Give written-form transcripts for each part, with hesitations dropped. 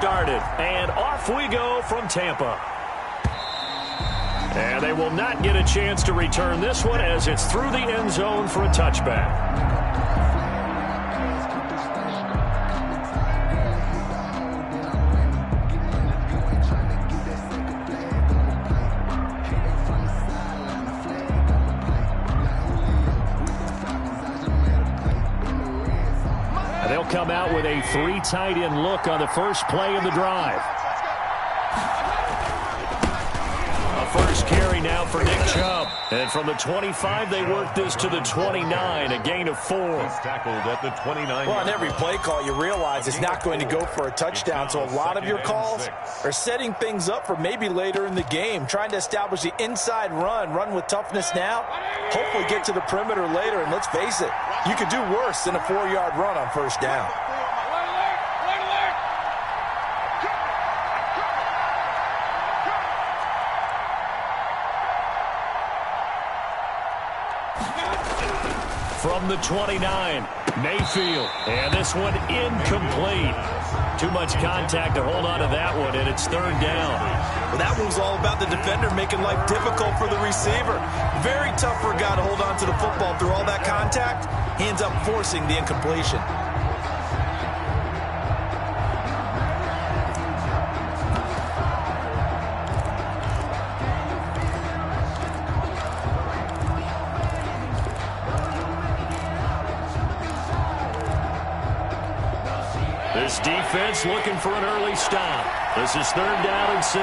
Started, and off we go from Tampa. And they will not get a chance to return this one as it's through the end zone for a touchback. They'll come out with a 3 tight end look on the first play of the drive. A first carry now for Nick Chubb. And from the 25, they work this to the 29, a gain of 4. He's tackled at the 29. Well, on every play call, you realize it's not going to go for a touchdown. So a lot of your calls are setting things up for maybe later in the game, trying to establish the inside run with toughness now, hopefully get to the perimeter later. And let's face it, you could do worse than a 4-yard run on first down. From the 29, Mayfield. And this one incomplete. Too much contact to hold on to that one, and it's third down. Well, that one was all about the defender making life difficult for the receiver. Very tough for a guy to hold on to the football through all that contact. He ends up forcing the incompletion. This defense looking for an early stop. This is third down and 6.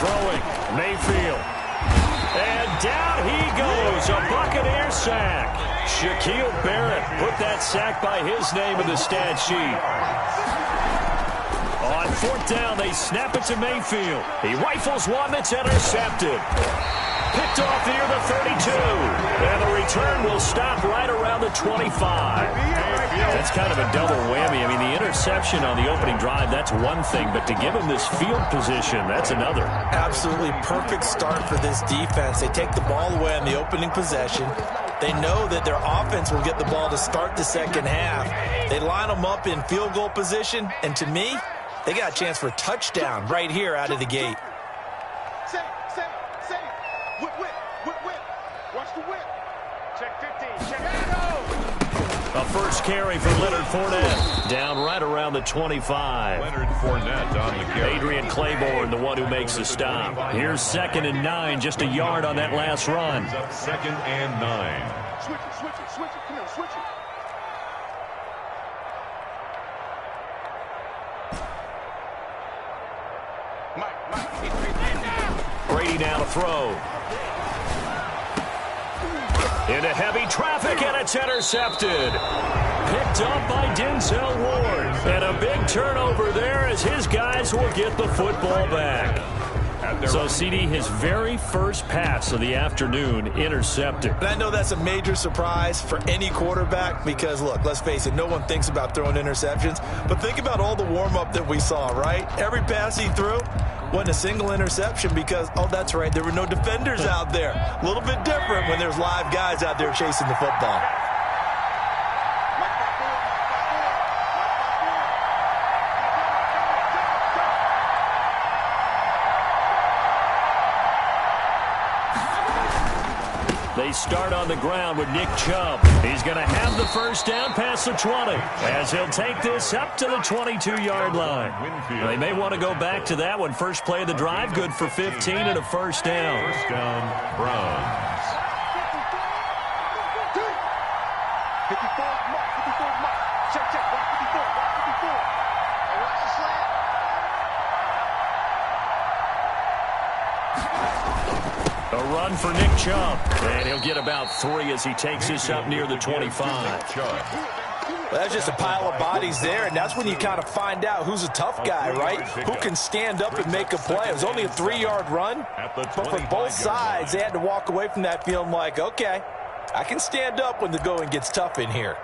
Throwing, Mayfield. And down he goes, a Buccaneer sack. Shaquille Barrett put that sack by his name in the stat sheet. On fourth down, they snap it to Mayfield. He rifles one that's intercepted. Picked off near the 32. And the return will stop right around the 25. That's kind of a double whammy. I mean, the interception on the opening drive, that's one thing. But to give him this field position, that's another. Absolutely perfect start for this defense. They take the ball away on the opening possession. They know that their offense will get the ball to start the second half. They line them up in field goal position. And to me, they got a chance for a touchdown right here out of the gate. A first carry for Leonard Fournette. Down right around the 25. Leonard Fournette on the carry. Adrian Claiborne, the one who makes the stop. Here's 2nd and 9, just a yard on that last run. Up 2nd and 9. Switch it. Come here, switch it. Brady now to throw. Into heavy traffic, and it's intercepted. Picked up by Denzel Ward. And a big turnover there as his guys will get the football back. So, CD, his very first pass of the afternoon intercepted. And I know that's a major surprise for any quarterback because, look, let's face it, no one thinks about throwing interceptions. But think about all the warm-up that we saw, right? Every pass he threw wasn't a single interception because, oh, that's right, there were no defenders out there. A little bit different when there's live guys out there chasing the football. They start on the ground with Nick Chubb. He's going to have the first down past the 20 as he'll take this up to the 22-yard line. They may want to go back to that one. First play of the drive, good for 15 and a first down. First down, Browns. 54, mark. Check, block 54. Hey, watch the slant. A run for Nick Chubb. And he'll get about 3 as he takes this up near the 25. Well, that's just a pile of bodies there, and that's when you kind of find out who's a tough guy, right? Who can stand up and make a play. It was only a 3-yard run, but for both sides, they had to walk away from that feeling like, okay, I can stand up when the going gets tough in here.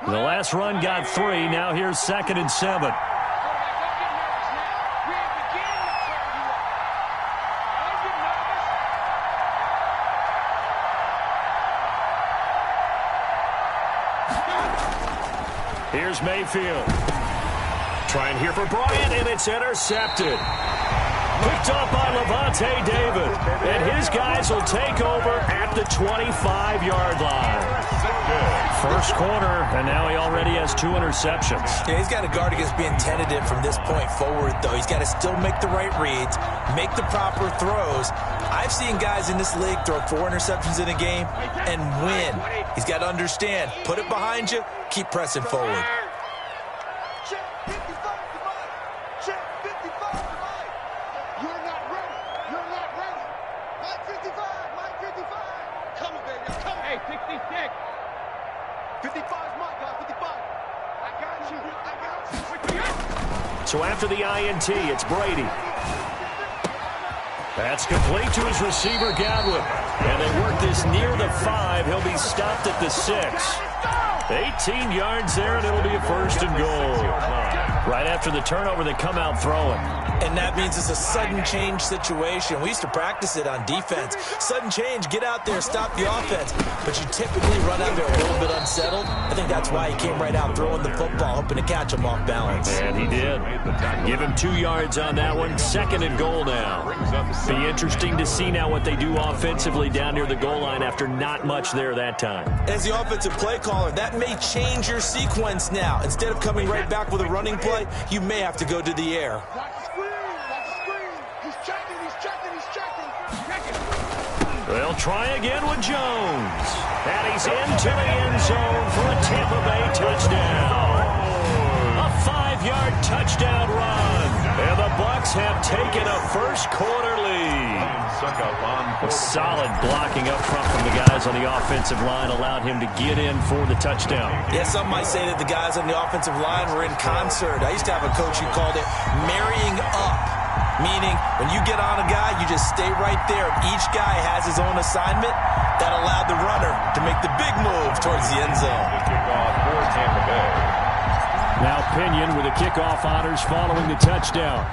The last run got 3. Now here's 2nd and 7. Here's Mayfield. Trying here for Bryant, and it's intercepted. Picked up by Levante David. And his guys will take over at the 25-yard line. First quarter, and now he already has 2 interceptions. Yeah, he's got to guard against being tentative from this point forward, though. He's got to still make the right reads, make the proper throws. I've seen guys in this league throw 4 interceptions in a game and win. He's got to understand, put it behind you, keep pressing forward. So after the INT, it's Brady. That's complete to his receiver, Godwin. And they work this near the 5. He'll be stopped at the 6. 18 yards there, and it'll be a first and goal. Right after the turnover, they come out throwing. And that means it's a sudden change situation. We used to practice it on defense. Sudden change, get out there, stop the offense. But you typically run out there a little bit unsettled. I think that's why he came right out throwing the football, hoping to catch him off balance. And he did. Give him 2 yards on that one. Second and goal now. Be interesting to see now what they do offensively down near the goal line after not much there that time. As the offensive play caller, that may change your sequence now. Instead of coming right back with a running play, you may have to go to the air. They'll try again with Jones. And he's into the end zone for a Tampa Bay touchdown. A 5-yard touchdown run. And the Bucs have taken a first quarter lead. Solid blocking up front from the guys on the offensive line allowed him to get in for the touchdown. Yeah, some might say that the guys on the offensive line were in concert. I used to have a coach who called it marrying up. Meaning, when you get on a guy, you just stay right there. Each guy has his own assignment. That allowed the runner to make the big move towards the end zone. Kickoff for Tampa Bay. Now Pinion with the kickoff honors following the touchdown.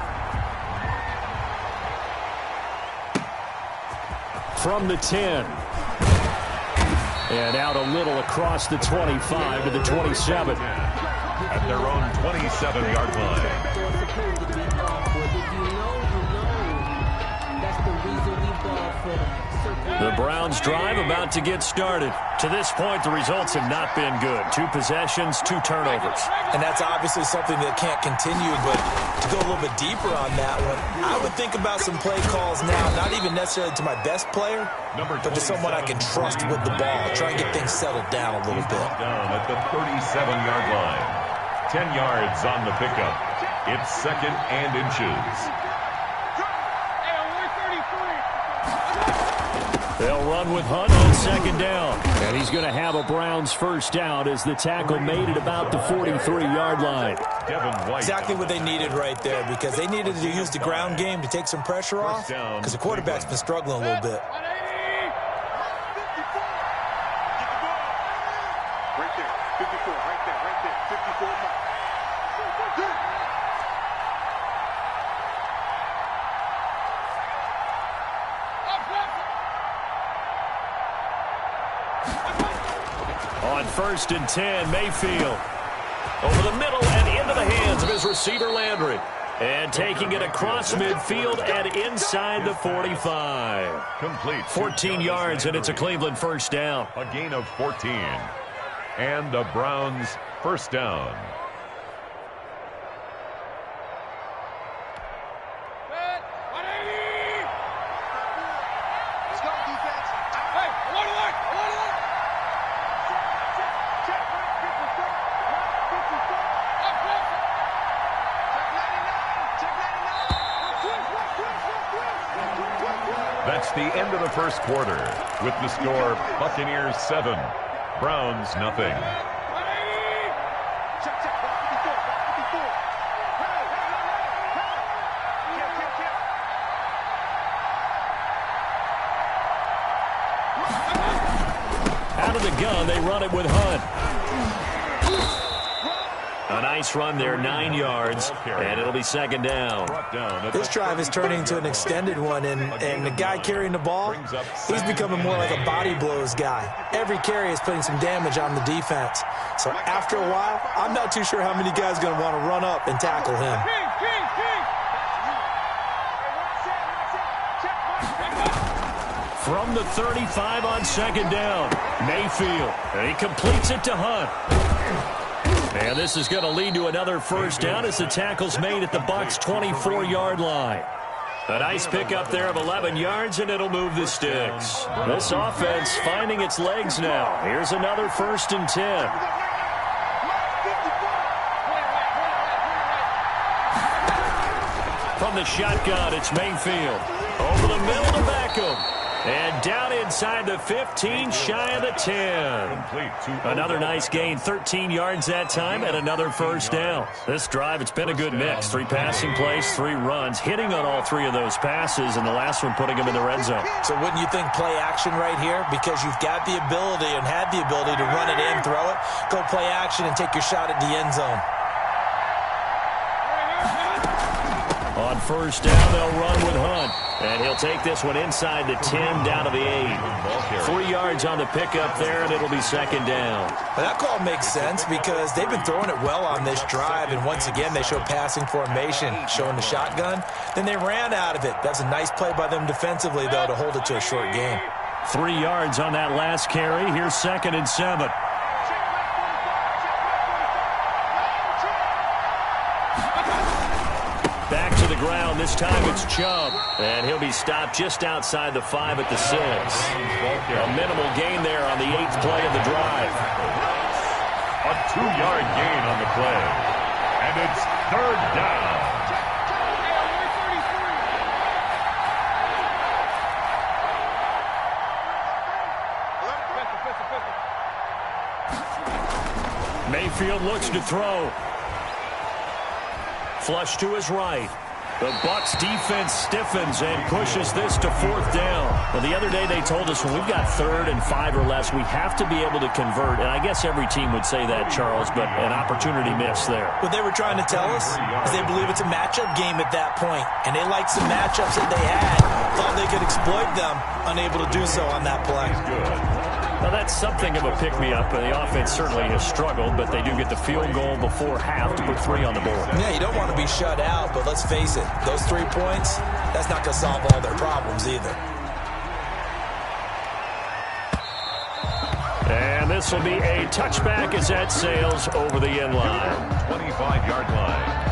From the 10. And out a little across the 25 to the 27. At their own 27-yard line. The Browns drive about to get started. To this point, the results have not been good. 2 possessions, 2 turnovers. And that's obviously something that can't continue, but to go a little bit deeper on that one, I would think about some play calls now, not even necessarily to my best player, but to someone I can trust with the ball. Try and get things settled down a little bit. Down at the 37-yard line. 10 yards on the pickup. It's second and inches. They'll run with Hunt on second down. And he's going to have a Browns first down as the tackle made it about the 43-yard line. Exactly what they needed right there, because they needed to use the ground game to take some pressure off, because the quarterback's been struggling a little bit. Right there, 54, right there, 54 mark. On first and 10, Mayfield. Over the middle and into the hands of his receiver, Landry. And taking it across midfield and inside the 45. Complete. 14 yards, and it's a Cleveland first down. A gain of 14. And the Browns first down. That's the end of the first quarter. With the score, Buccaneers 7, Browns nothing. Out of the gun, they run it with Hunt. A nice run there, 9 yards, and it'll be second down. This drive is turning into an extended one, and the guy carrying the ball, he's becoming more like a body blows guy. Every carry is putting some damage on the defense. So after a while, I'm not too sure how many guys are going to want to run up and tackle him. From the 35 on second down, Mayfield, and he completes it to Hunt. And this is going to lead to another first down as the tackle's made at the Bucs' 24-yard line. A nice pickup there of 11 yards, and it'll move the sticks. This offense finding its legs now. Here's another 1st and 10. From the shotgun, it's Mayfield. Over the middle to Beckham. And down inside the 15, shy of the 10. Another nice gain, 13 yards that time, and another first down. This drive, it's been a good mix. 3 passing plays, 3 runs, hitting on all 3 of those passes, and the last one putting them in the red zone. So wouldn't you think play action right here? Because you've got the ability and had the ability to run it in, throw it, go play action, and take your shot at the end zone. On first down, they'll run with Hunt. And he'll take this one inside the 10, down to the 8. 3 yards on the pickup there, and it'll be second down. Well, that call makes sense because they've been throwing it well on this drive, and once again, they show passing formation, showing the shotgun. Then they ran out of it. That's a nice play by them defensively, though, to hold it to a short game. 3 yards on that last carry. Here's 2nd and 7. Back to the ground. This time it's Chubb. And he'll be stopped just outside the 5 at the 6. A minimal gain there on the 8th play of the drive. A 2-yard gain on the play. And it's 3rd down. Mayfield looks to throw. Flush to his right. The Bucs defense stiffens and pushes this to 4th down. Well, the other day they told us when we've got 3rd and 5 or less, we have to be able to convert. And I guess every team would say that, Charles, but an opportunity miss there. What they were trying to tell us is they believe it's a matchup game at that point, and they liked some matchups that they had, thought they could exploit them, unable to do so on that play. Well, that's something of a pick-me-up. The offense certainly has struggled, but they do get the field goal before half to put 3 on the board. Yeah, you don't want to be shut out, but let's face it, those 3 points, that's not going to solve all their problems either. And this will be a touchback as that sails over the end line. 25-yard line.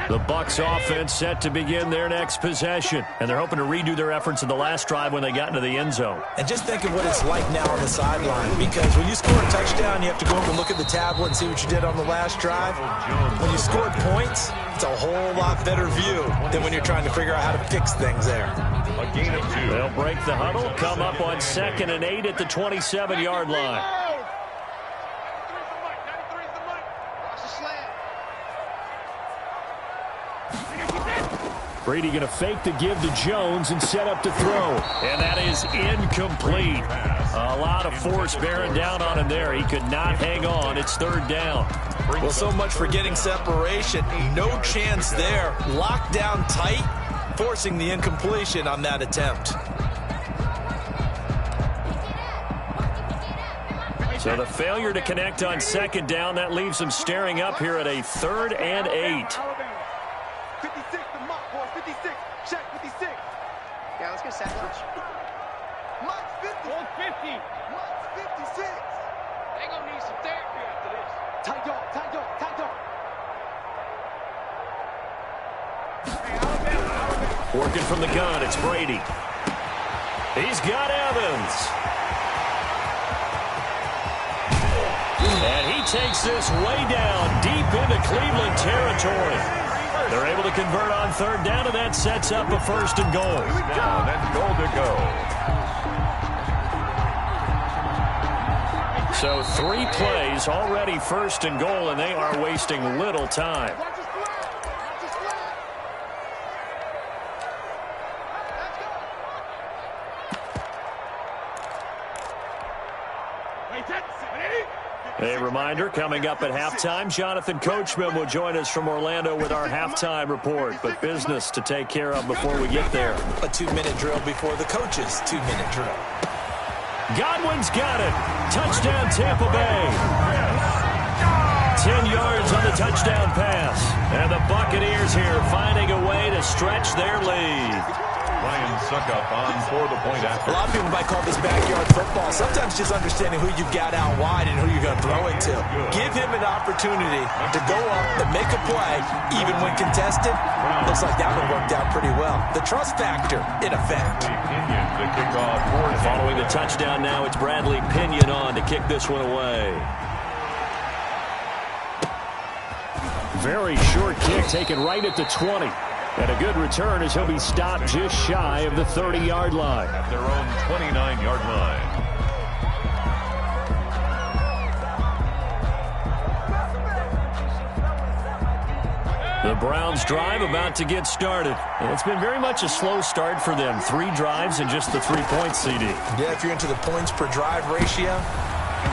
The Bucs offense set to begin their next possession, and they're hoping to redo their efforts in the last drive when they got into the end zone. And just think of what it's like now on the sideline, because when you score a touchdown, you have to go over and look at the tablet and see what you did on the last drive. When you scored points, it's a whole lot better view than when you're trying to figure out how to fix things there. A gain of 2. They'll break the huddle, come up on 2nd and 8 at the 27-yard line. Brady going to fake the give to Jones and set up to throw. And that is incomplete. A lot of force bearing down on him there. He could not hang on. It's 3rd down. Well, so much for getting separation. No chance there. Locked down tight, forcing the incompletion on that attempt. So the failure to connect on 2nd down, that leaves them staring up here at a 3rd and 8. Yeah, let's get a sack lunch. Mike's 50. 50. Mike's 56. They gonna need some therapy after this. Tight dog, tight dog, tight dog. Working from the gun, it's Brady. He's got Evans. And he takes this way down, deep into Cleveland territory. They're able to convert on 3rd down, and that sets up a 1st and goal. Down and goal to go. So 3 plays, already 1st and goal, and they are wasting little time. A reminder, coming up at halftime, Jonathan Coachman will join us from Orlando with our halftime report. But business to take care of before we get there. A 2-minute drill before the coach's 2-minute drill. Godwin's got it. Touchdown, Tampa Bay. 10 yards on the touchdown pass. And the Buccaneers here finding a way to stretch their lead. Ryan Suckup on for the point after. A lot of people might call this backyard football. Sometimes just understanding who you've got out wide and who you're going to throw it to. Give him an opportunity to go up and make a play, even when contested. Looks like that one worked out pretty well. The trust factor, in effect. The kickoff. Following the touchdown now, it's Bradley Pinion on to kick this one away. Very short kick taken right at the 20. And a good return as he'll be stopped just shy of the 30-yard line. At their own 29-yard line. The Browns drive about to get started. And it's been very much a slow start for them. 3 drives and just the 3 points, CD. Yeah, if you're into the points per drive ratio,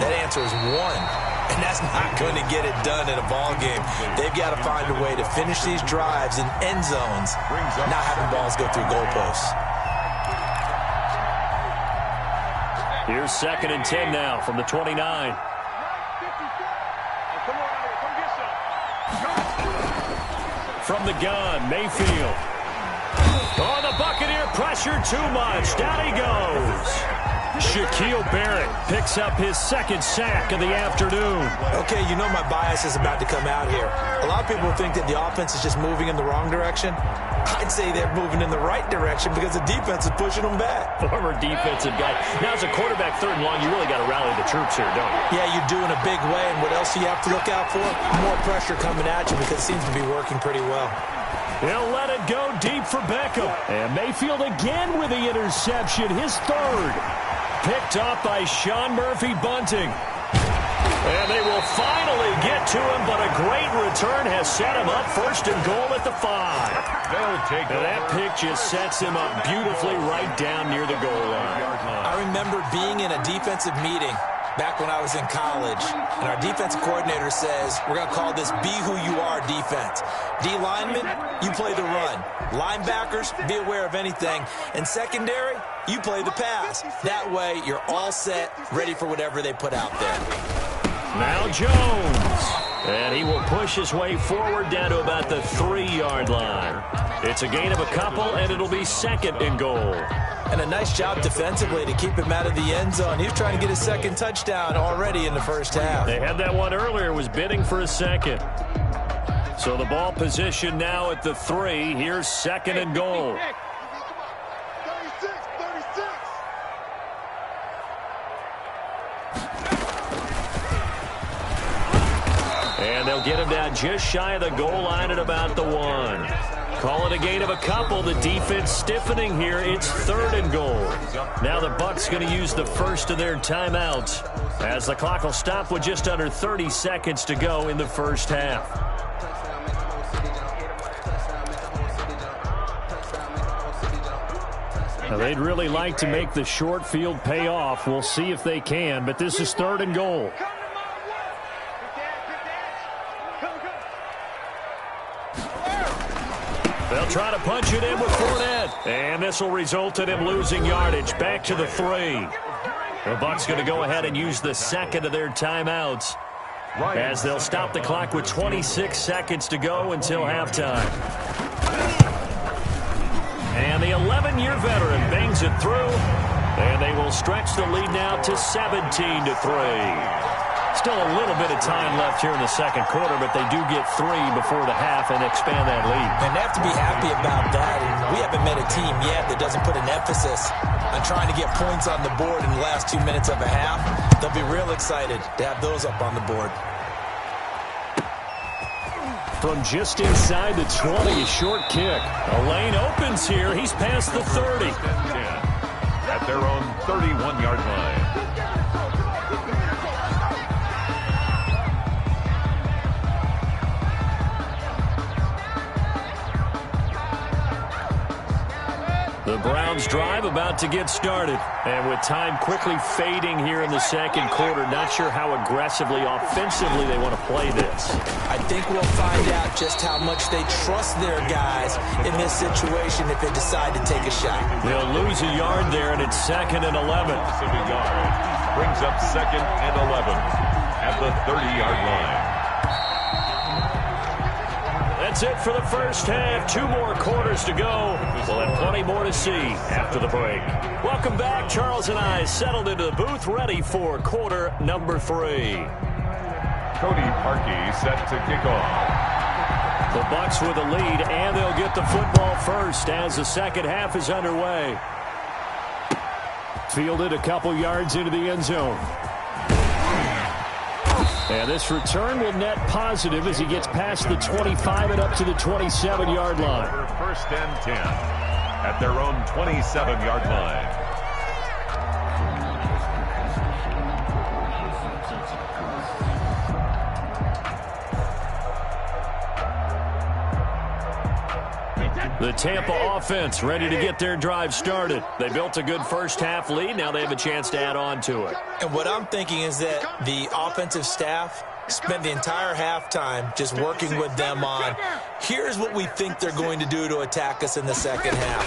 that answer is 1. And that's not going to get it done in a ball game. They've got to find a way to finish these drives in end zones, not having balls go through goalposts. Here's 2nd and 10 now from the 29. From the gun, Mayfield. Oh, the Buccaneer pressure too much. Down he goes. Shaquille Barrett picks up his 2nd sack of the afternoon. Okay, you know my bias is about to come out here. A lot of people think that the offense is just moving in the wrong direction. I'd say they're moving in the right direction because the defense is pushing them back. Former defensive guy. Now, as a quarterback 3rd and long, you really got to rally the troops here, don't you? Yeah, you're doing a big way, and what else do you have to look out for? More pressure coming at you because it seems to be working pretty well. He'll let it go deep for Beckham. And Mayfield again with the interception, his 3rd. Picked off by Sean Murphy Bunting. And they will finally get to him, but a great return has set him up 1st and goal at the 5. They'll take and that pick just sets him up beautifully right down near the goal line. I remember being in a defensive meeting back when I was in college, and our defensive coordinator says, we're going to call this be who you are defense. D linemen, you play the run. Linebackers, be aware of anything. And secondary, you play the pass. That way, you're all set, ready for whatever they put out there. Now Jones. And he will push his way forward down to about the 3-yard line. It's a gain of a couple, and it'll be 2nd and goal. And a nice job defensively to keep him out of the end zone. He was trying to get his 2nd touchdown already in the first half. They had that one earlier, was bidding for a 2nd. So the ball position now at the 3. Here's 2nd and goal. 36. And they'll get him down just shy of the goal line at about the 1. Call it a gain of a couple. The defense stiffening here. It's 3rd and goal. Now the Bucs going to use the first of their timeouts as the clock will stop with just under 30 seconds to go in the first half. Now they'd really like to make the short field pay off. We'll see if they can, but this is 3rd and goal. They'll try to punch it in with Fournette. And this will result in him losing yardage. Back to the 3. The Bucs going to go ahead and use the 2nd of their timeouts as they'll stop the clock with 26 seconds to go until halftime. And the 11-year veteran bangs it through. And they will stretch the lead now to 17-3. Still a little bit of time left here in the 2nd quarter, but they do get 3 before the half and expand that lead. And they have to be happy about that. And we haven't met a team yet that doesn't put an emphasis on trying to get points on the board in the last 2 minutes of a half. They'll be real excited to have those up on the board. From just inside the 20, a short kick. A lane opens here. He's past the 30. At their own 31-yard line. The Browns drive about to get started. And with time quickly fading here in the second quarter, not sure how aggressively, offensively they want to play this. I think we'll find out just how much they trust their guys in this situation if they decide to take a shot. They'll lose a yard there, and it's 2nd and 11. Loss of a yard brings up 2nd and 11 at the 30-yard line. That's it for the first half. 2 more quarters to go. We'll have plenty more to see after the break. Welcome back. Charles and I settled into the booth, ready for quarter number 3. Cody Parkey set to kick off. The Bucs with a lead, and they'll get the football first as the second half is underway. Fielded a couple yards into the end zone. And this return will net positive as he gets past the 25 and up to the 27-yard line. 1st and 10 at their own 27-yard line. The Tampa offense ready to get their drive started. They built a good first half lead. Now they have a chance to add on to it. And what I'm thinking is that the offensive staff spent the entire halftime just working with them on, here's what we think they're going to do to attack us in the second half.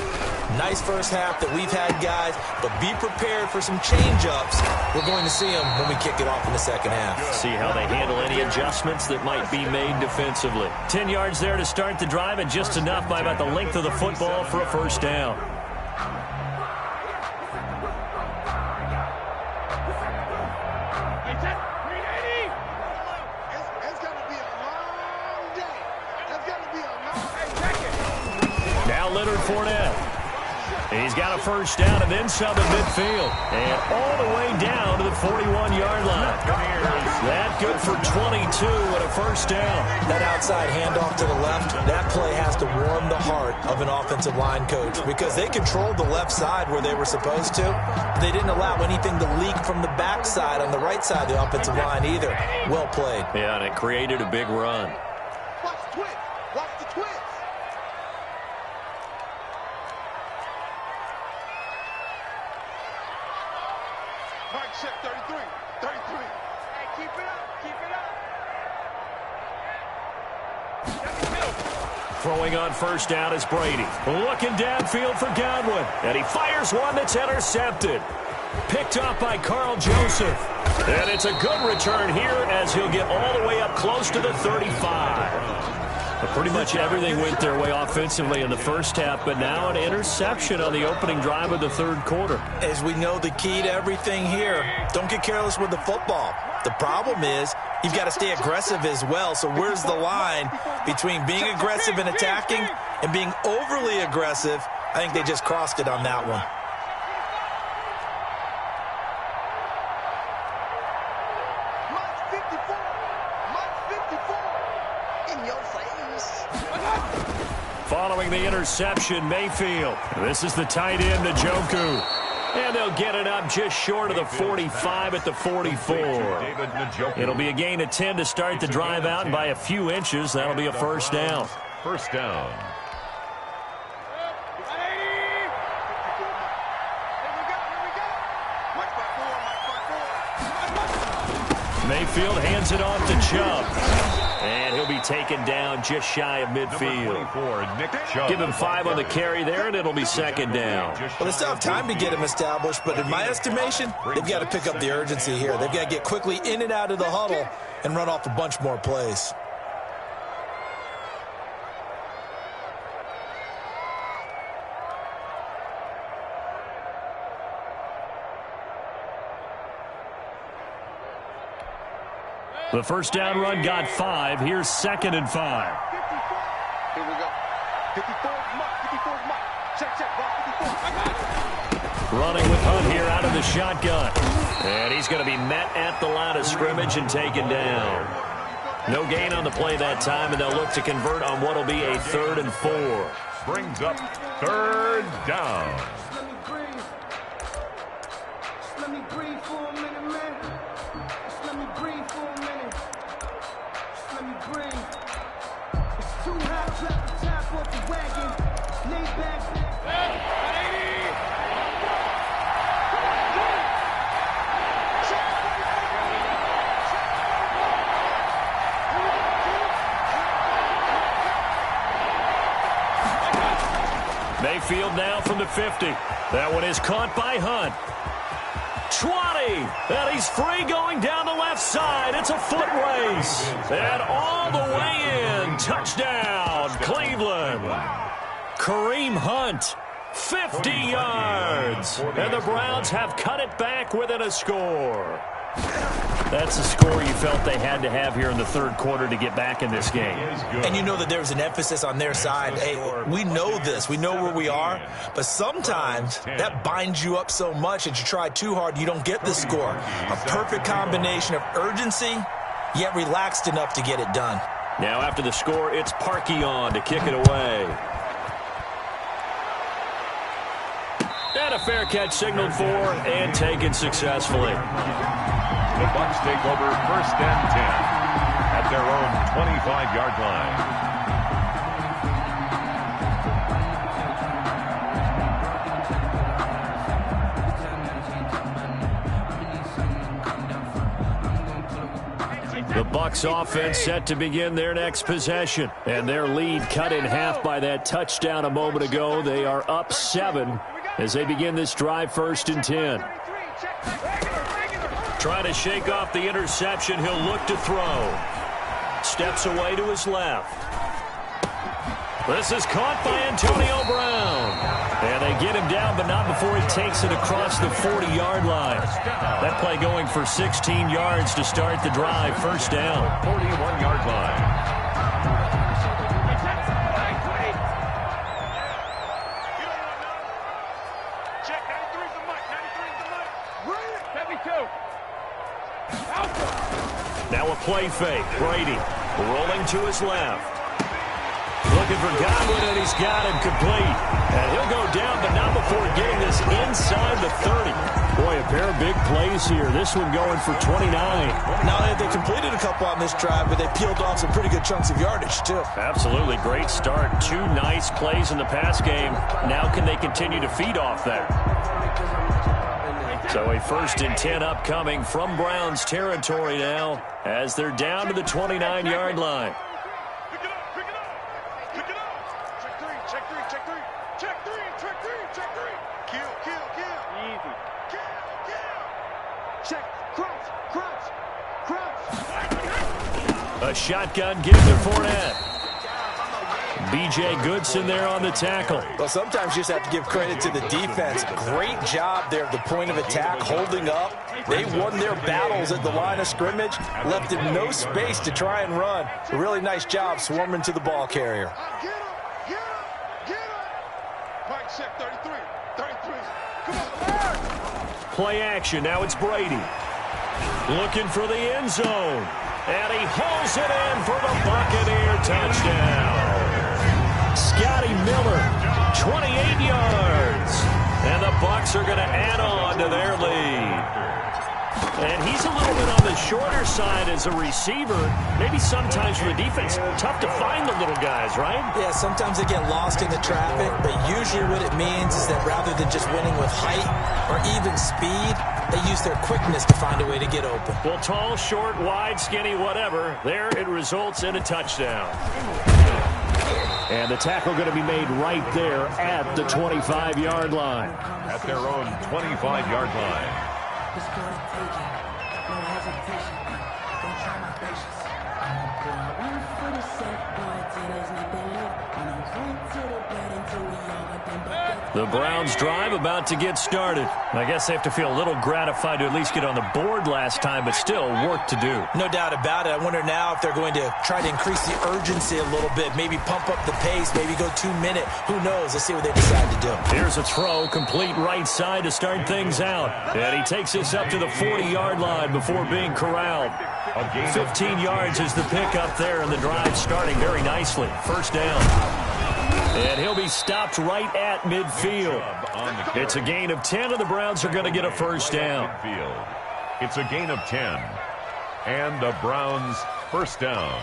Nice first half that we've had, guys, but be prepared for some change-ups. We're going to see them when we kick it off in the second half. See how they handle any adjustments that might be made defensively. 10 yards there to start the drive, and just enough by about the length of the football for a first down. He's got a first down and then some at midfield. And all the way down to the 41-yard line. That good for 22 and a first down. That outside handoff to the left, that play has to warm the heart of an offensive line coach because they controlled the left side where they were supposed to. They didn't allow anything to leak from the backside on the right side of the offensive line either. Well played. Yeah, and it created a big run. Watch the twist. Watch the twist. Check 33. 33. Hey, keep it up. Keep it up. Throwing on first down is Brady. Looking downfield for Godwin. And he fires one that's intercepted. Picked up by Carl Joseph. And it's a good return here as he'll get all the way up close to the 35. But pretty much everything went their way offensively in the first half, but now an interception on the opening drive of the third quarter. As we know, the key to everything here, don't get careless with the football. The problem is you've got to stay aggressive as well. So where's the line between being aggressive and attacking and being overly aggressive? I think they just crossed it on that one. Following the interception, Mayfield. This is the tight end, Njoku. And they'll get it up just short of the 45 at the 44. It'll be a gain of 10 to start the drive out, and by a few inches, that'll be a first down. First down. Mayfield hands it off to Chubb. And he'll be taken down just shy of midfield. Give him 5 on the carry there, and it'll be second down. Well, they still have time to get him established, but in my estimation, they've got to pick up the urgency here. They've got to get quickly in and out of the huddle and run off a bunch more plays. The first down run got 5. Here's 2nd and 5. Here we go. 54's mark. 54's mark. Check, check. 54. Running with Hunt here out of the shotgun. And he's going to be met at the line of scrimmage and taken down. No gain on the play that time, and they'll look to convert on what will be a 3rd and 4. Brings up 3rd down. Let me breathe for a minute, man. Let me breathe for a minute. Let me breathe. It's too hot, clap the top off the wagon. Lay back. field now from the 50. That one is caught by Hunt. 20, and he's free going down the left side. It's a foot race, and all the way in. Touchdown, Cleveland. Kareem Hunt, 50 yards, and the Browns have cut it back within a score. That's the score you felt they had to have here in the third quarter to get back in this game. And you know that there's an emphasis on their side. Hey, we know this. We know where we are. But sometimes that binds you up so much that you try too hard, you don't get the score. A perfect combination of urgency, yet relaxed enough to get it done. Now after the score, it's Parkey on to kick it away. And a fair catch signaled for and taken successfully. The Bucs take over 1st and 10 at their own 25-yard line. The Bucs offense set to begin their next possession. And their lead cut in half by that touchdown a moment ago. They are up 7 as they begin this drive 1st and 10. Trying to shake off the interception. He'll look to throw. Steps away to his left. This is caught by Antonio Brown. And they get him down, but not before he takes it across the 40-yard line. That play going for 16 yards to start the drive. 1st down. 41-yard line. Now a play fake. Brady rolling to his left. Looking for Godwin, and he's got him complete. And he'll go down, but not before getting this inside the 30. Boy, a pair of big plays here. This one going for 29. Now, they completed a couple on this drive, but they peeled off some pretty good chunks of yardage, too. Absolutely. Great start. 2 nice plays in the pass game. Now can they continue to feed off that? So a 1st and 10 upcoming from Browns territory now as they're down to the 29-yard line. A shotgun give to Fournette. B.J. Goodson there on the tackle. Well, sometimes you just have to give credit to the defense. Great job there at the point of attack, holding up. They won their battles at the line of scrimmage, left him no space to try and run. A really nice job swarming to the ball carrier. Get him. Mike, check 33. Come on, Play action. Now it's Brady. Looking for the end zone. And he hauls it in for the Buccaneer touchdown. Scotty Miller, 28 yards. And the Bucs are going to add on to their lead. And he's a little bit on the shorter side as a receiver. Maybe sometimes for the defense, tough to find the little guys, right? Yeah, sometimes they get lost in the traffic, but usually what it means is that rather than just winning with height or even speed, they use their quickness to find a way to get open. Well, tall, short, wide, skinny, whatever, there it results in a touchdown. And the tackle going to be made right there at the 25-yard line. At their own 25-yard line. It's gonna take it. No hesitation. Don't try my patience. I'ma pour 1 for the set, boy, till there's nothing left. And I'm going to the bed until we all got them back. The Browns drive about to get started. I guess they have to feel a little gratified to at least get on the board last time, but still work to do. No doubt about it. I wonder now if they're going to try to increase the urgency a little bit, maybe pump up the pace, maybe go 2-minute. Who knows? Let's see what they decide to do. Here's a throw, complete right side to start things out. And he takes this up to the 40-yard line before being corralled. 15 yards is the pickup there, and the drive starting very nicely. 1st down. And he'll be stopped right at midfield. It's a gain of 10, and the Browns are going to get a 1st down. It's a gain of 10. And the Browns' 1st down.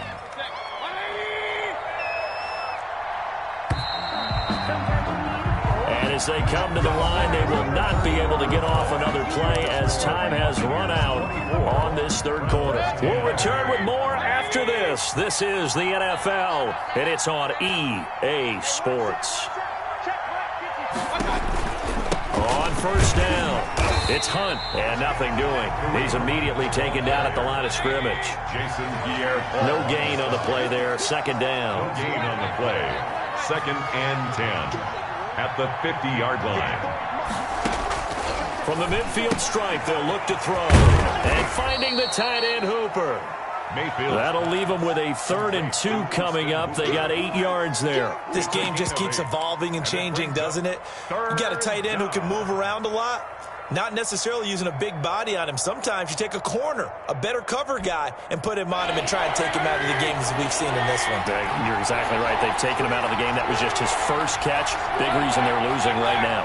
And as they come to the line, they will not be able to get off another play as time has run out on this 3rd quarter. We'll return with more after this. This is the NFL, and it's on EA Sports. first down. It's Hunt, and nothing doing. He's immediately taken down at the line of scrimmage. Jason Pierre. No gain on the play there. Second down. No gain on the play. 2nd and 10 at the 50-yard line. From the midfield stripe, they'll look to throw. And finding the tight end, Hooper. Mayfield. That'll leave them with a 3rd and 2 coming up. They got 8 yards there. This game just keeps evolving and changing, doesn't it? You got a tight end who can move around a lot. Not necessarily using a big body on him. Sometimes you take a corner, a better cover guy, and put him on him and try and take him out of the game as we've seen in this one. You're exactly right. They've taken him out of the game. That was just his first catch. Big reason they're losing right now.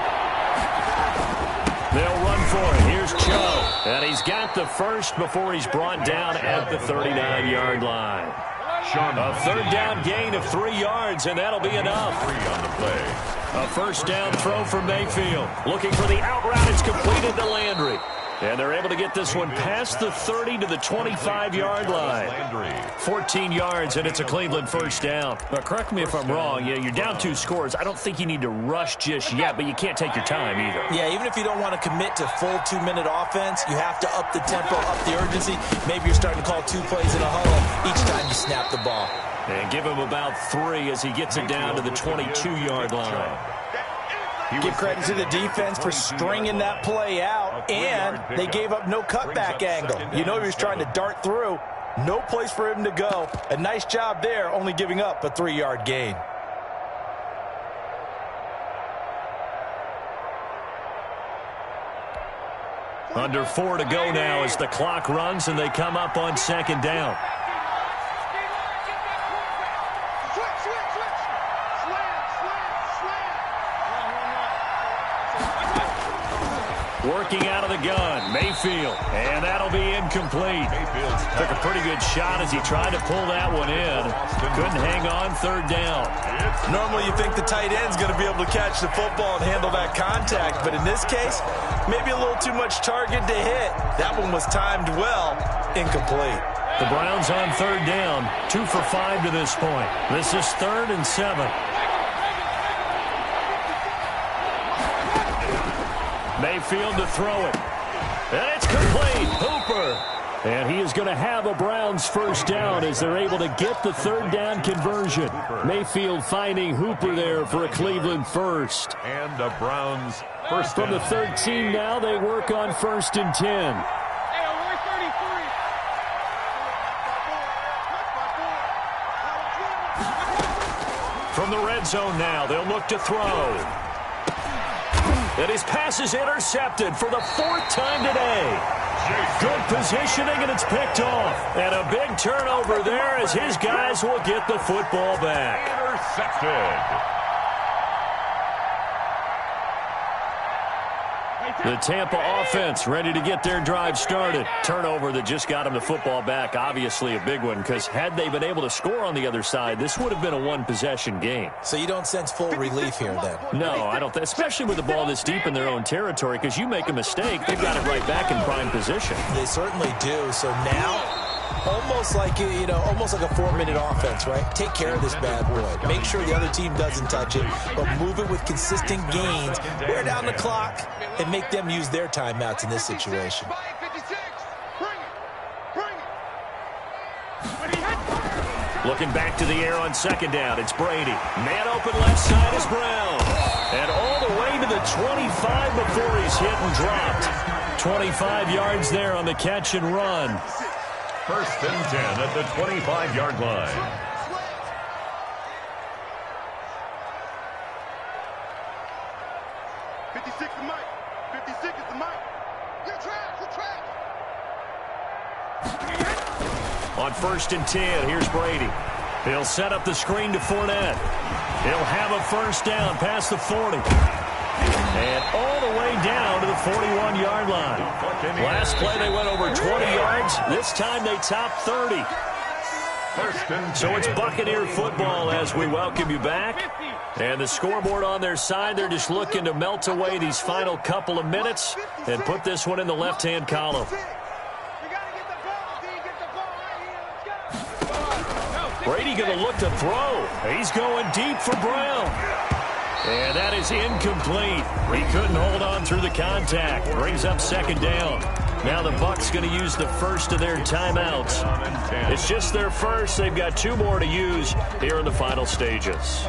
They'll run for it. Here's Cho. And he's got the first before he's brought down at the 39-yard line. A 3rd down gain of 3 yards, and that'll be enough. 3 on the play. A first down throw for Mayfield. Looking for the out route. It's completed to Landry. And they're able to get this one past the 30 to the 25-yard line. 14 yards, and it's a Cleveland first down. But correct me if I'm wrong. You're down 2 scores. I don't think you need to rush just yet, but you can't take your time either. Yeah, even if you don't want to commit to full 2-minute offense, you have to up the tempo, up the urgency. Maybe you're starting to call 2 plays in a huddle each time you snap the ball. And give him about 3 as he gets it down to the 22-yard line. Give credit to the defense for stringing that play out, and they gave up no cutback angle. You know he was trying to dart through. No place for him to go. A nice job there, only giving up a 3-yard gain. Under 4 to go now as the clock runs, and they come up on 2nd down. Working out of the gun, Mayfield, and that'll be incomplete. Took a pretty good shot as he tried to pull that one in. Couldn't hang on, 3rd down. Normally you think the tight end's going to be able to catch the football and handle that contact, but in this case, maybe a little too much target to hit. That one was timed well, incomplete. The Browns on 3rd down, 2 for 5 to this point. This is 3rd and 7. Mayfield to throw it. And it's complete. Hooper. And he is going to have a Browns first down as they're able to get the 3rd down conversion. Mayfield finding Hooper there for a Cleveland first. And the Browns first down. From the 13 now, they work on 1st and 10. From the red zone now, they'll look to throw. And his pass is intercepted for the 4th time today. Good positioning, and it's picked off. And a big turnover there as his guys will get the football back. Intercepted. The Tampa offense ready to get their drive started. Turnover that just got them the football back. Obviously a big one, because had they been able to score on the other side, this would have been a 1-possession game. So you don't sense full relief here then? No, I don't. Especially with the ball this deep in their own territory, because you make a mistake, they've got it right back in prime position. They certainly do. So now, almost like a 4-minute offense, right? Take care of this bad boy. Make sure the other team doesn't touch it, but move it with consistent gains. Wear down the clock and make them use their timeouts in this situation. Looking back to the air on 2nd down, it's Brady. Man open left side is Brown. And all the way to the 25 before he's hit and dropped. 25 yards there on the catch and run. 1st and 10 at the 25-yard line. On 1st and 10, here's Brady. He'll set up the screen to Fournette. He'll have a first down past the 40. And all the way down to the 41-yard line. Last play, they went over 20 yards. This time, they topped 30. So it's Buccaneer football as we welcome you back. And the scoreboard on their side, they're just looking to melt away these final couple of minutes and put this one in the left-hand column. Brady going to look to throw. He's going deep for Brown. And that is incomplete. He couldn't hold on through the contact. Brings up second down. Now the Bucs going to use the first of their timeouts. It's just their first. They've got 2 more to use here in the final stages.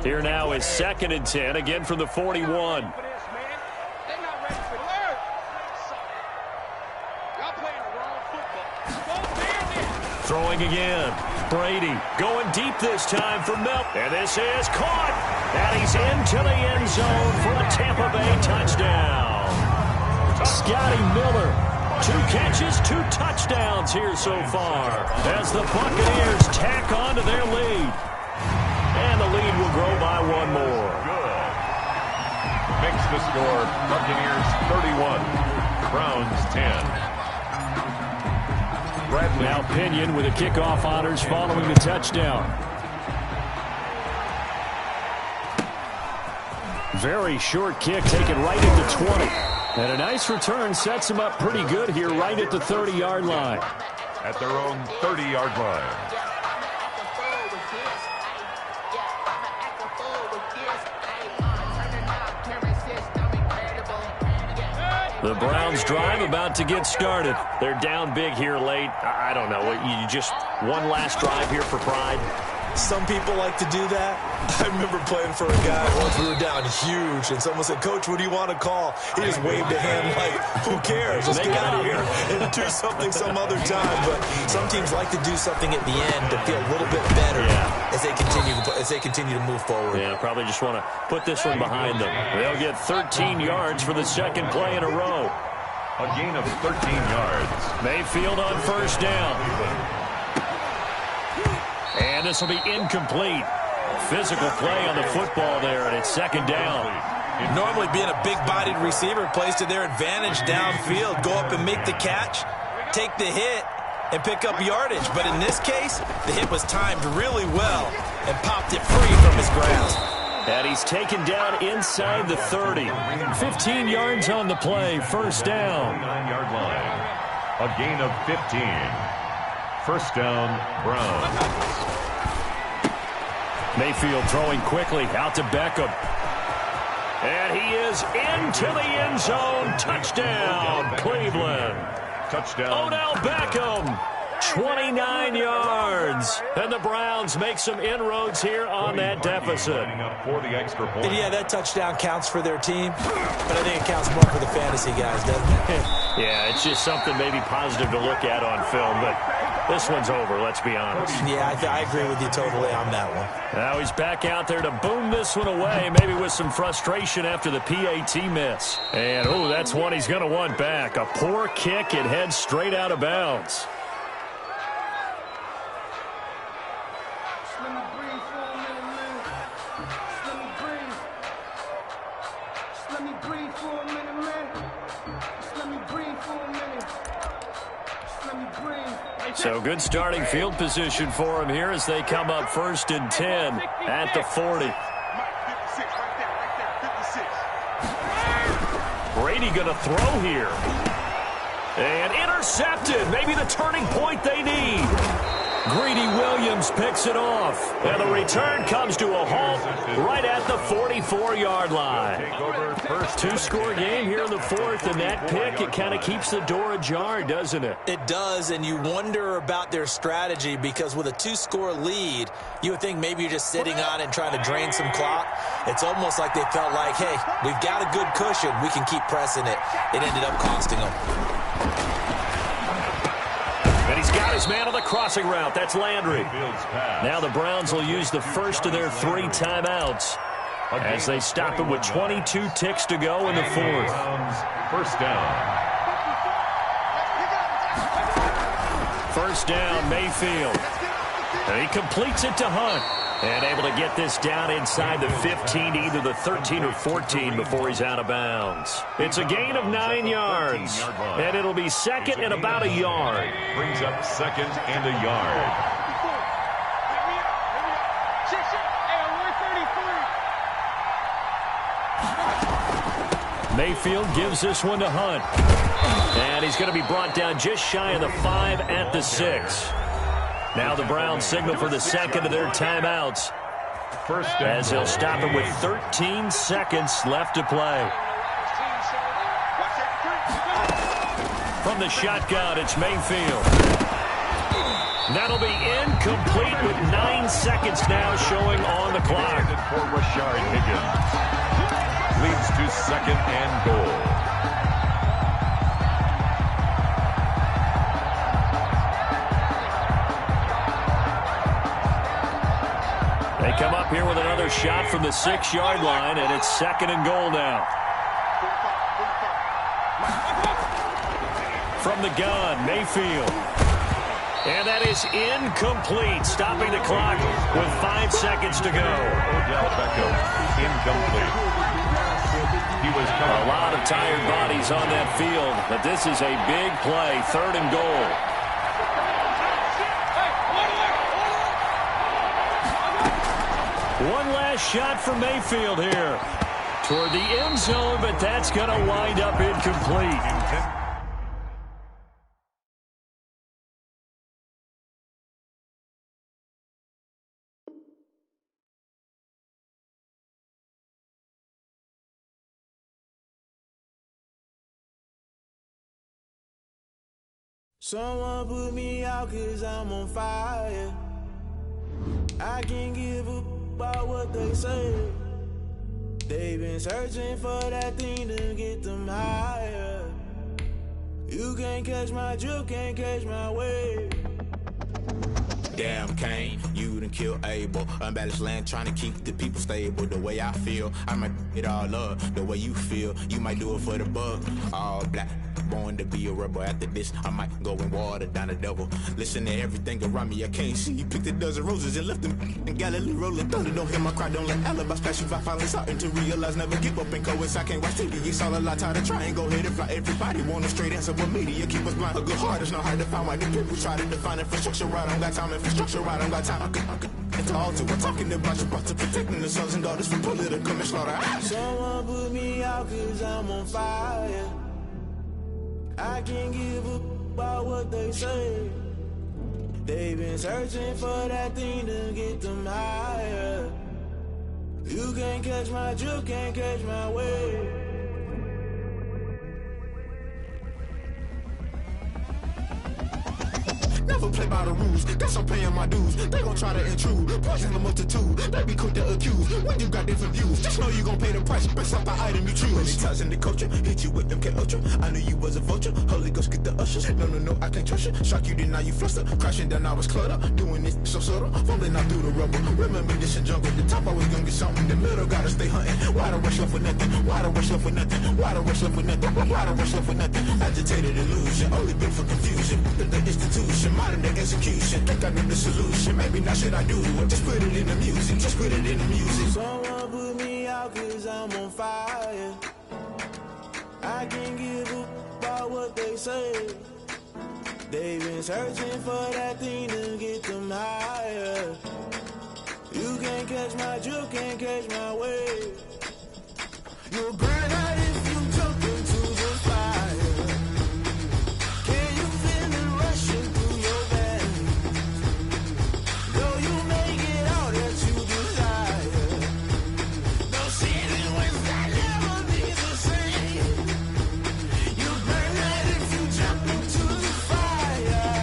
Here now is 2nd and 10, again from the 41. Throwing again. Brady going deep this time for Mel. And this is caught. And he's into the end zone for a Tampa Bay touchdown. Scotty Miller. 2 catches, 2 touchdowns here so far as the Buccaneers tack on to their lead. And the lead will grow by 1 more. Good. Makes the score Buccaneers 31, Browns 10. Bradley. Now Pinion with the kickoff honors following the touchdown. Very short kick taken right at the 20. And a nice return sets him up pretty good here right at the 30-yard line. At their own 30-yard line. The Browns drive about to get started. They're down big here late. I don't know. You just one last drive here for pride. Some people like to do that. I remember playing for a guy once we were down huge, and someone said, "Coach, what do you want to call?" He just waved a hand like, "Who cares? Let's get out of here and do something some other time." But some teams like to do something at the end to feel a little bit better as they continue to move forward. Yeah, probably just want to put this one behind them. They'll get 13 yards for the second play in a row. A gain of 13 yards. Mayfield on first down. And this will be incomplete. Physical play on the football there, and it's second down. Normally being a big-bodied receiver plays to their advantage downfield. Go up and make the catch, take the hit, and pick up yardage. But in this case, the hit was timed really well and popped it free from his grasp. And he's taken down inside the 30. 15 yards on the play, first down. 9-yard line. A gain of 15. First down, Browns. Mayfield throwing quickly out to Beckham. And he is into the end zone. Touchdown, Cleveland. Touchdown. Odell Beckham, 29 yards. And the Browns make some inroads here on that deficit. Lining up for the extra point. And yeah, that touchdown counts for their team, but I think it counts more for the fantasy guys, doesn't it? Yeah, it's just something maybe positive to look at on film, but this one's over, let's be honest. Yeah, I agree with you totally on that one. Now he's back out there to boom this one away, maybe with some frustration after the PAT miss. And, oh, that's one he's going to want back. A poor kick, it heads straight out of bounds. So good starting field position for him here as they come up 1st and 10 at the 40. Brady going to throw here. And intercepted. Maybe the turning point they need. Greedy Williams picks it off. And the return comes to a halt right at the 44-yard line. 2-score game here in the 4th, and that pick, it kind of keeps the door ajar, doesn't it? It does, and you wonder about their strategy because with a 2-score lead, you would think maybe you're just sitting on and trying to drain some clock. It's almost like they felt like, hey, we've got a good cushion. We can keep pressing it. It ended up costing them. And he's got his man on the crossing route. That's Landry. Now the Browns will use the first of their 3 timeouts as they stop it with 22 ticks to go in the 4th. First down. First down, Mayfield. And he completes it to Hunt. And able to get this down inside the 15, either the 13 or 14 before he's out of bounds. It's a gain of 9 yards. And it'll be second and about a yard. Brings up second and a yard. Mayfield gives this one to Hunt. And he's going to be brought down just shy of the 5 at the 6. Now the Browns signal for the second of their timeouts. First down. As he'll stop it with 13 seconds left to play. From the shotgun, it's Mayfield. That'll be incomplete with 9 seconds now showing on the clock. For Rashard Higgins. Leads to second and goal. They come up here with another shot from the 6-yard line, and it's second and goal now. From the gun, Mayfield. And that is incomplete, stopping the clock with 5 seconds to go. Odell Beckham, incomplete. He was a lot of tired bodies on that field, but this is a big play, third and goal. One last shot for Mayfield here toward the end zone, but that's going to wind up incomplete. Someone put me out 'cause I'm on fire. I can't give up about what they say. They've been searching for that thing to get them higher. You can't catch my drift, can't catch my wave. Damn, Kane, you done killed Abel. Unbalanced land, trying to keep the people stable. The way I feel, I might it all up. The way you feel, you might do it for the buck. All black, born to be a rebel. After this, I might go and water down the devil. Listen to everything around me, I can't see. You picked a dozen roses and left them in Galilee rolling thunder. Don't hear my cry, don't let alibis splash you. I finally starting to realize, never give up and coast. I can't watch TV, it's all a lot, tired of trying. Go ahead and fly. Everybody want a straight answer, but media keep us blind. A good heart is not hard to find. Why the people try to define infrastructure right? I don't got time, infrastructure right, I don't got time. I could it's all to we're talking about you, about to protecting the sons and daughters from political and slaughter. Someone put me out 'cause I'm on fire. I can't give up about what they say. They've been searching for that thing to get them higher. You can't catch my drift, can't catch my wave. Never play by the rules, guess I'm paying my dues. They gon' try to intrude, poison the multitude. They be quick to accuse, when you got different views. Just know you gon' pay the price, based off the item you choose. Many times in the culture, hit you with MK Ultra. I knew you was a vulture, Holy Ghost get the ushers. No, I can't trust you. Shock you, then now you fluster. Crashing down, I was cluttered. Doing this so subtle, falling out through the rubble. Remember this in jungle, the top always gonna get something. The middle gotta stay hunting. Why the rush left for nothing? Why the rush left for nothing? Why the rush left for nothing? Why the rush left for nothing? Agitated illusion, only built for confusion. The institution, modern day execution. Think I know the solution. Maybe not should I do it? Just put it in the music. Just put it in the music. Someone put me out 'cause I'm on fire. I can't give up about what they say. They've been searching for that thing to get them higher. You can't catch my drift, can't catch my wave. You'll burn out if you jump into the fire. Can you feel it rushing through your veins? Though you make it all that you desire. No ceiling wins that never be the same. You burn out if you jump into the fire.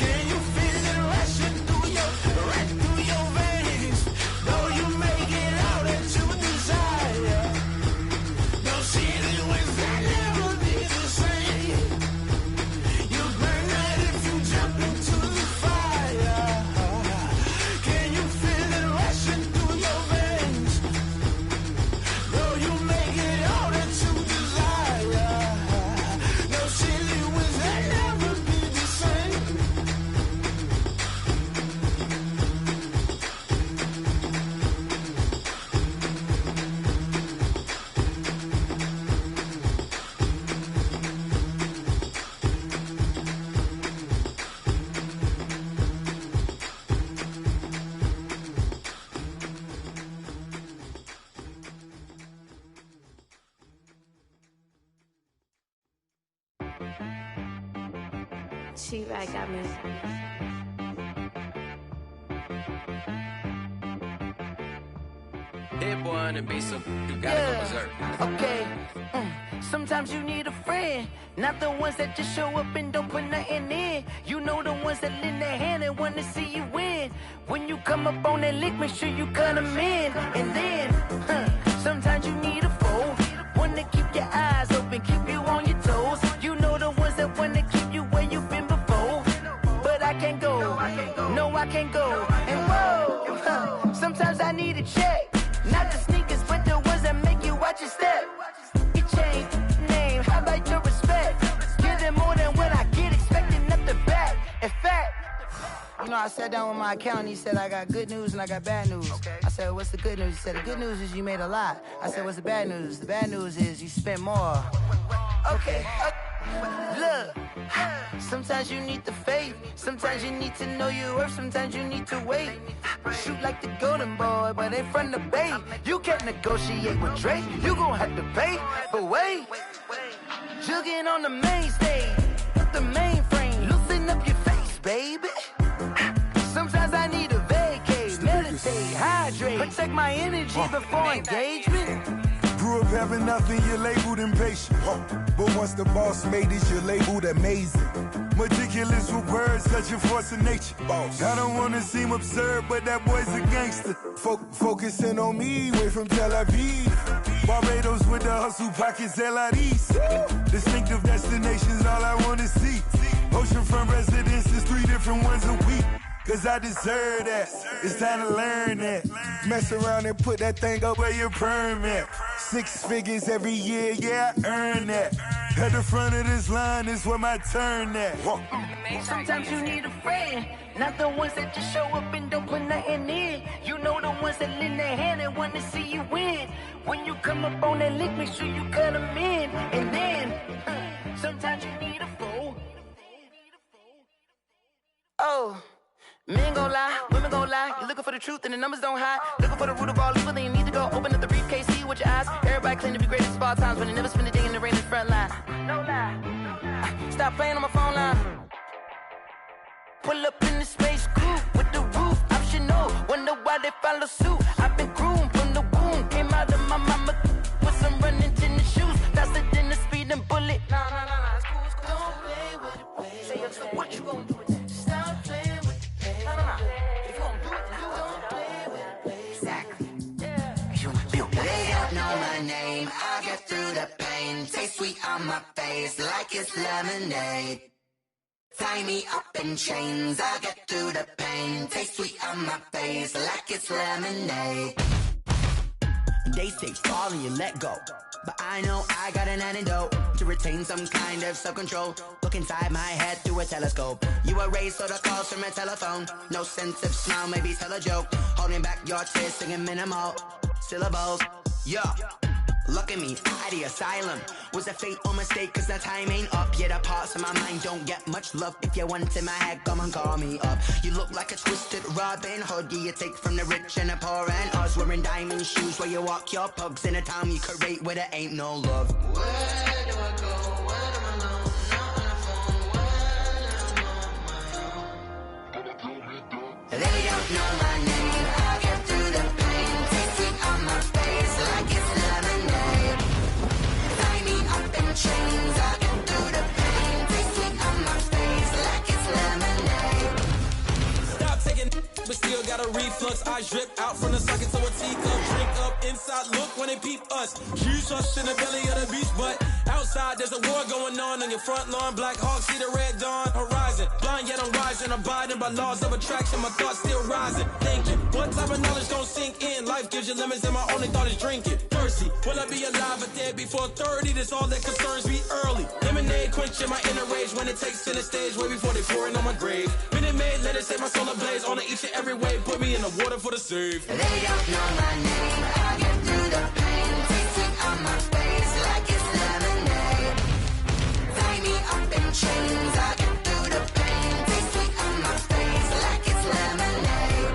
Can you feel it rushing through your veins? Though you make it all that you desire. No ceiling wins that never be the same. You burn out if you jump into the fire. Can you feel it rushing through your veins? Though you make it all that you desire. No ceiling wins that never be the same. She right got me. hit boy on the beat, so you gotta go berserk. Okay. Sometimes you need a friend, not the ones that just show up and don't put nothing in. You know the ones that lend their hand and want to see you win. When you come up on that lick, make sure you cut them in. And then, sometimes you need a foe, one to keep your eyes open, keep you on your toes. You know the ones that want to keep you where you've been before. But I can't go, no I can't go. And whoa, sometimes I need a check, not the sneakers, but the ones that make you watch your step. Change name, how about your respect? Give them more than what I get, expecting nothing back. In fact, you know, I sat down with my accountant, he said, I got good news and I got bad news. Okay. I said, what's the good news? He said, the good news is you made a lot. I said, what's the bad news? The bad news is you spent more. Okay. Look, sometimes you need the faith, sometimes you need to know your worth, sometimes you need to wait. Shoot like the golden boy, but ain't from the bay. You can't negotiate with Drake, you gon' have to pay. But wait, jugging on the main stage, the mainframe, loosen up your face, baby. Sometimes I need a vacate, meditate, hydrate, protect my energy before engagement. Grew up having nothing, you're labeled impatient. But once the boss made it, you're labeled amazing. Meticulous with words, such a force of nature. Boss. I don't wanna seem absurd, but that boy's a gangster. Focusing on me, way from Tel Aviv. Barbados with the hustle pockets, LIDs. Distinctive destinations, all I wanna see. Oceanfront residences, 3 different ones a week. Cause I deserve that, it's time to learn that. Mess around and put that thing up where your permit. 6 figures every year, yeah, I earn that. At the front of this line is where my turn at. Sometimes you need a friend, not the ones that just show up and don't put nothing in. You know the ones that lend their hand and want to see you win. When you come up on that lick, make sure you cut them in. And then, sometimes you need a foe. Oh. Men gon' lie, women gon' lie. You're looking for the truth and the numbers don't hide. Looking for the root of all evil, then you need to go open up the briefcase, see with your eyes. Everybody claim to be greatest of all times, but they never spend a day in the rain in the front line. No lie, stop playing on my phone line. Pull up in the space coupe with the roof optional. Wonder why they follow suit. I've been groomed from the womb, came out of my mama with some running tennis shoes, faster than the speeding bullet. Nah, it's cool, it's cool. Don't play with it, play. Say so what you gon' do with it? Stop playing. They don't know my name, I get through the pain. Taste sweet on my face like it's lemonade. Tie me up in chains, I get through the pain. Taste sweet on my face like it's lemonade. They say fall and you let go, but I know I got an antidote to retain some kind of self-control. Look inside my head through a telescope. You erase all the calls from a telephone. No sense of smile, maybe tell a joke. Holding back your tears, singing minimal syllables. Yeah, look at me, at the asylum. Was a fate or mistake, cause the time ain't up. Yet the parts of my mind don't get much love. If you want in my head, come and call me up. You look like a twisted Robin Hood. You take from the rich and the poor and us. Wearing diamond shoes where you walk your pugs in a town you create where there ain't no love. Where do I go? Where am I alone? Not on the phone. When I'm on my own. They don't know my name. I get through the pain. Taste sweet on my face like it's lemonade. Tie me up in chains. I get through the pain. Taste sweet on my face like it's lemonade. Stop taking, but still got a reflux. I drip out from the socket to a teacup. Drink up inside, look when they peep us. Huge us in the belly of the beach, but outside there's a war going on your front lawn. Black Hawk, see the red dawn horizon. Blind yet I'm rising, abiding by laws of attraction. My thoughts still rising, thinking what type of knowledge don't sink in. Life gives you limits and my only thought is drinking. Thirsty, will I be alive or dead before 30? That's all that concerns me early. Lemonade quenching my inner rage when it takes center stage way before they pour it on my grave. Minute Maid, let it set my soul ablaze on each and every way. Put me in the water for the save. They don't know my name. I get through the pain. Taste sweet on my face like it's lemonade. Tie me up in chains. I get through the pain. Taste sweet on my face like it's lemonade.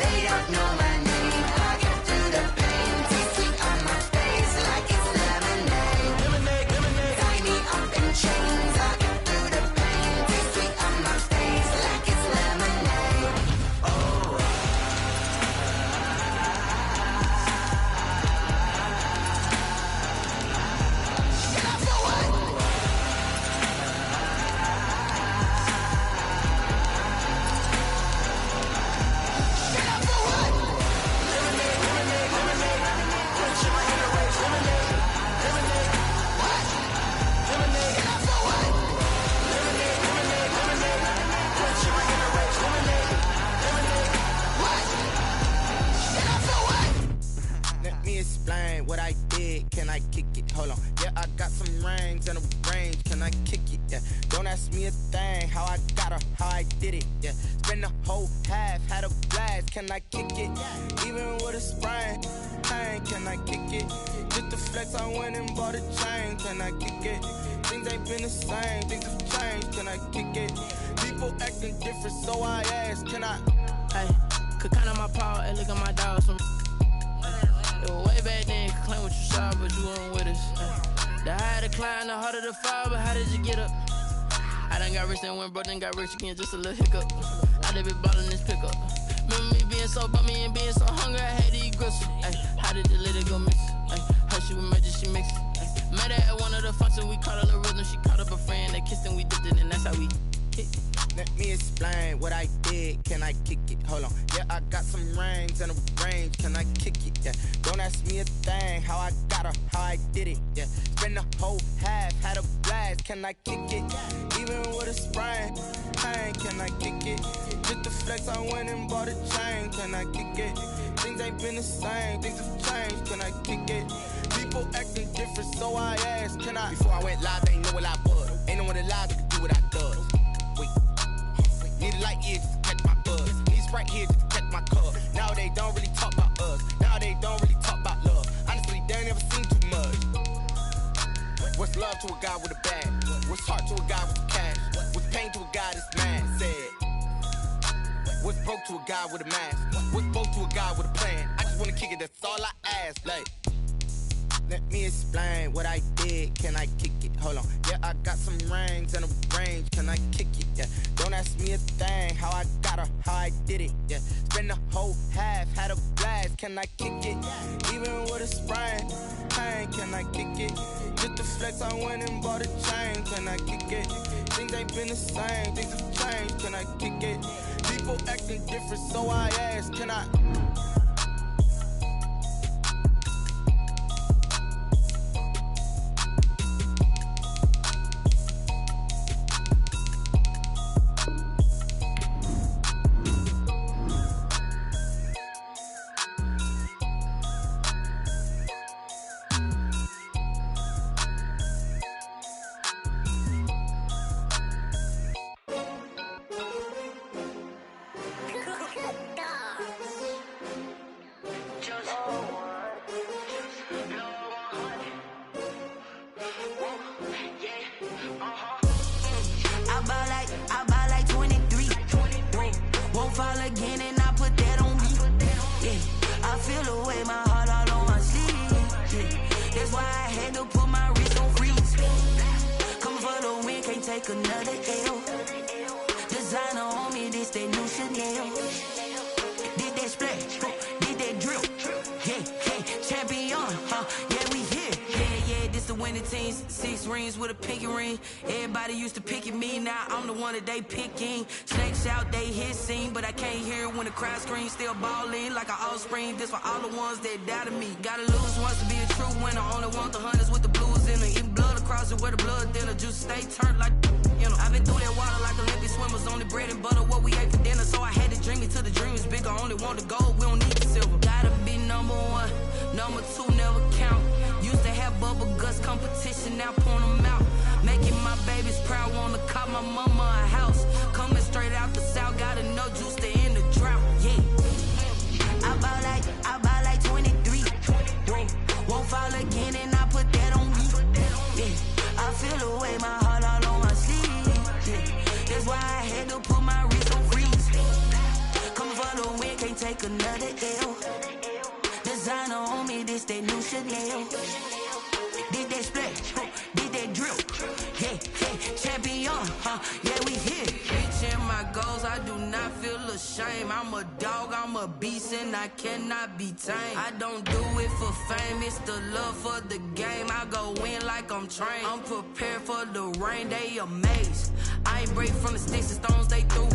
They don't know my name. I get through the pain. Taste sweet on my face like it's lemonade. Lemonade. Tie me up in chains. I get through the pain. Taste sweet on my face like it's lemonade. Oh. I got some rings and a range, can I kick it? Yeah, don't ask me a thing, how I got her, how I did it. Yeah, spend the whole half, had a blast, can I kick it? Even with a sprain, pain, can I kick it? Just the flex, I went and bought a chain, can I kick it? Things ain't been the same, things have changed, can I kick it? People acting different, so I ask, can I? Hey, could count on my power, and look at my dogs. It was way back then, could claim what you saw, but you weren't with us. The higher the climb, the harder the fall, but how did you get up? I done got rich and went broke, then got rich again, just a little hiccup. I done been ballin' this pickup. Remember me being so bummy and being so hungry, I had to eat gristle. Ay, how did the lady go miss? Ay, her she was magic, she mixed. Met her at one of the functions, we caught a little rhythm, she caught up a friend, they kissed and we dipped it, and that's how we hit. Let me explain what I did, can I kick it? Hold on, yeah, I got some rings and a range, can I kick it? Yeah, don't ask me a thing, how I got her, how I did it. Yeah, spend the whole half, had a blast, can I kick it? Even with a sprain, pain, can I kick it? Just the flex, I went and bought a chain, can I kick it? Things ain't been the same, things have changed, can I kick it? People acting different, so I asked, can I? Before I went live, they ain't know what I was. Ain't no one alive that could do what I does. Wait, need a light year just to catch my buzz. Need Sprite here just to catch my cup. Now they don't really talk about us. Now they don't really talk about love. Honestly, they ain't never seen too much. What's love to a guy with a bag? What's heart to a guy with cash? What's pain to a guy that's mad? Said. What's broke to a guy with a mask? What's broke to a guy with a plan? I just wanna kick it, that's all I ask. Like, let me explain what I did, can I kick it? Hold on, yeah, I got some rings and a range, can I kick it? Yeah, don't ask me a thing, how I got her, how I did it. Yeah, spend the whole half, had a blast, can I kick it? Even with a sprain, pain, can I kick it? Just the flex, I went and bought a chain, can I kick it? Things ain't been the same, things have changed, can I kick it? People acting different, so I ask, can I? They picking snakes out, they hissing, but I can't hear it when the crowd screams. Still balling like an offspring. This for all the ones that doubted me. Gotta lose once to be a true winner. Only want the hunters with the blues in it. Eating blood across it where the blood dinner. Just stay turned like, you know. I've been through that water like Olympic swimmers. Only bread and butter what we ate for dinner. So I had to dream it till the dream is bigger. Only want the gold, we don't need the silver. Gotta be number one, number two never count. Used to have bubble guts competition, now point them out. Making my babies proud, wanna call my mama a house. Coming straight out the south, gotta know juice to end the drought, yeah. I bought like 23. Won't fall again and I put that on me, yeah. I feel the way, my heart all on my sleeve, yeah. That's why I had to put my wrist on freeze. Coming for the win, can't take another L. Designer on me, this that new Chanel. Did that splash, did that drill, yeah, champion, yeah, we here. Reaching my goals, I do not feel ashamed. I'm a dog, I'm a beast, and I cannot be tamed. I don't do it for fame, it's the love for the game. I go in like I'm trained. I'm prepared for the rain, they amazed. I ain't break from the sticks and stones they threw.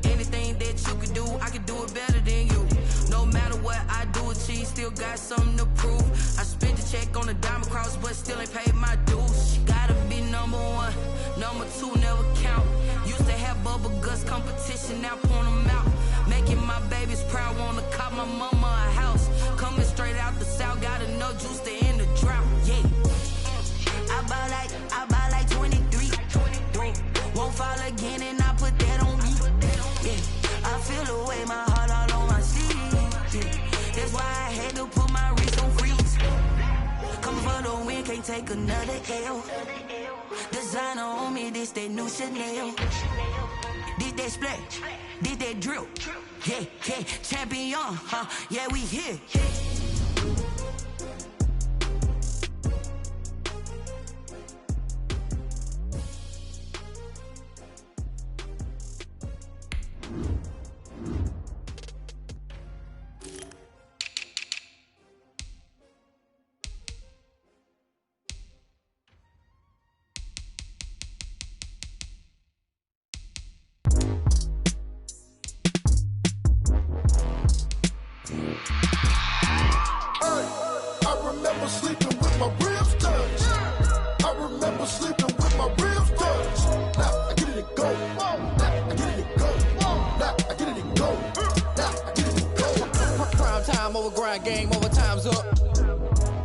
Anything that you could do, I could do it better than you. No matter what I do, achieve, still got something to prove. I spent the check on the diamond cross, but still ain't paid my dues. Gotta be number one, number two never count. Used to have bubble guts competition, now point them out. Making my babies proud, wanna call my mama a house. Coming straight out the south, gotta know juice to end the drought, yeah. again and I put that on me. Yeah, I feel the way, my heart all on my sleeve. Yeah, that's why I had to put my wrist on freeze. Coming for the win, can't take another L. Designer on me, this that new Chanel. Did that splash, did that drill. Yeah, yeah, champion, huh? Yeah, we here. Game over, time's up.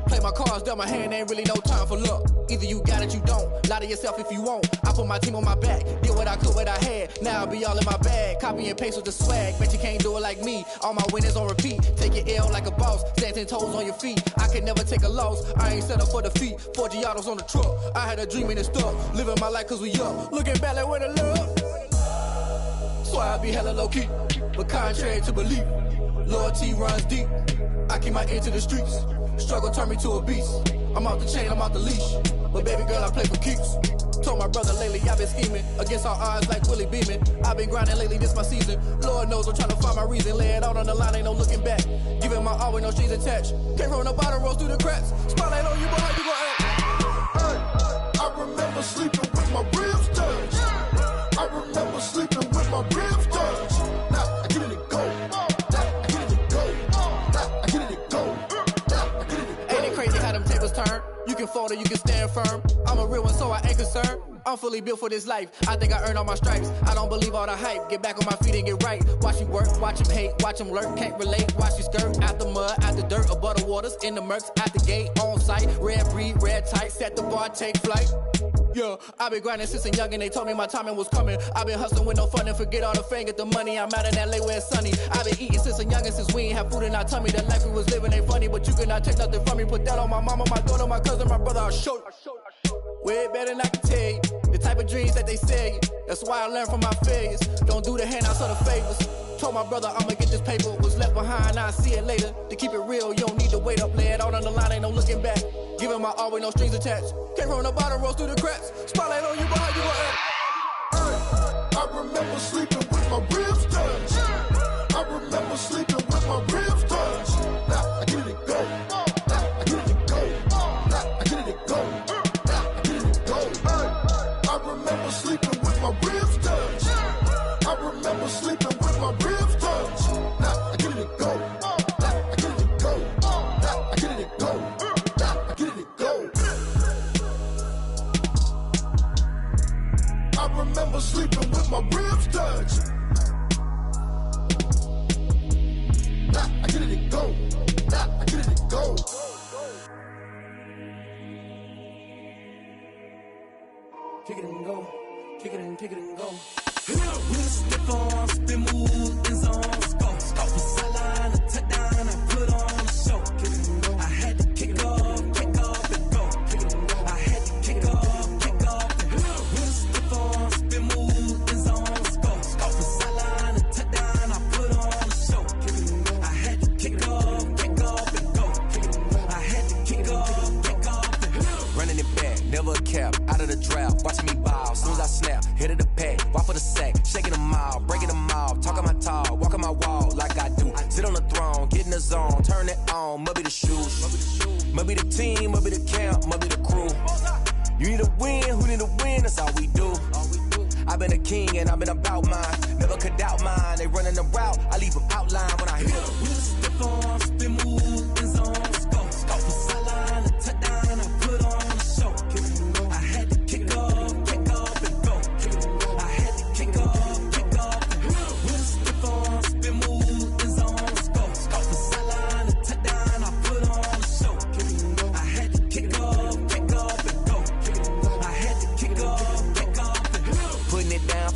Play my cards, dealt my hand, ain't really no time for luck. Either you got it, you don't. Lie to yourself if you won't. I put my team on my back, did what I could, what I had. Now I'll be all in my bag, copy and paste with the swag. Bet you can't do it like me. All my winners on repeat. Take your L like a boss, stand 10 toes on your feet. I can never take a loss, I ain't set up for defeat. 4 Giottos on the truck, I had a dream and it stuck. Living my life cause we up, looking back like where the love. So I be hella low key, but contrary to belief, loyalty runs deep. I keep my ear to the streets. Struggle turned me to a beast. I'm off the chain, I'm off the leash. But baby girl, I play for keeps. Told my brother lately, I've been scheming. Against all odds like Willie Beeman. I've been grinding lately, this my season. Lord knows I'm trying to find my reason. Lay it out on the line, ain't no looking back. Giving my all with no strings attached. Came from the bottom, rose through the cracks. Spotlight on you, boy, how you gon' act? Hey, I remember sleeping with my ribs touched. I remember sleeping with my ribs touched. Now I get it and go. Turn. You can fold or you can stand firm. I'm a real one, so I ain't concerned. I'm fully built for this life. I think I earned all my stripes. I don't believe all the hype. Get back on my feet and get right. Watch you work, watch him hate, watch him lurk. Can't relate, watch you skirt. Out the mud, out the dirt, above the waters, in the murks, out the gate, on site. Red breed, red tight, set the bar, take flight. Yeah, I've been grinding since a youngin', they told me my timing was coming. I've been hustling with no fun and forget all the fame, get the money. I'm out in LA where it's sunny. I've been eating since a youngin', since we ain't have food in our tummy. The life we was living ain't funny, but you cannot take nothing from me. Put that on my mama, my daughter, my cousin, my brother, I'll show you. Way better than I can tell you. The type of dreams that they sell you. That's why I learned from my failures. Don't do the handouts or the favors. Told my brother I'ma get this paper. Was left behind, I'll see it later. To keep it real, you don't need to wait up. Lay it out on the line, ain't no looking back. Giving my all with no strings attached. Came from the bottom, rose through the cracks. Spotlight on you, but how you gon' act? Hey, I remember sleeping with my ribs touched. I remember sleeping with my ribs touched. Now I get it and go. Now I get it and go. Now I get it and go. Now I get it and go. Hey, I remember sleeping with my ribs touched. I remember sleeping with my ribs touched. Now I get it and go. Now I get it and go. Now I get it and go. Now I get it and go. I remember sleeping with my ribs touched. Now I get it and go. Now I get it and go. Kick it and go. Kick it and go. We'll step on, spin, move, in zone, scope. From sideline to touchdown, I put on a show. Kick it and go. I had to kick off and go. Kick it and go. I had to kick off and go. We'll step on, spin, move, in zone, scope. From sideline to touchdown, I put on a show. Kick it and go. I had to kick off and go. Kick it and go. I had to kick off and go. Running it back, never a cap, out of the draft. Watching me ball, soon as I snap, hit of the pack, walk for the sack, shaking them all, breaking them off, talking my talk, walking my wall like I do. Sit on the throne, get in the zone, turn it on, must be the shoes, must be the team, must be the camp, must be the crew. You need a win, who need a win, that's all we do. I've been a king and I've been about mine, never could doubt mine. They running the route, I leave them outline when I hit them. We'll step on, spin, move, in zone, scope. From sideline to touchdown, I put on a show. Kick it and go. I had to kick off and go. Kick it and go. I had to kick off and go. We'll step on, spin, move, in zone, scope. From sideline to touchdown, I put on a show. Kick it and go. I had to kick off and go. Kick it and go. I had to kick off and go. Putting it down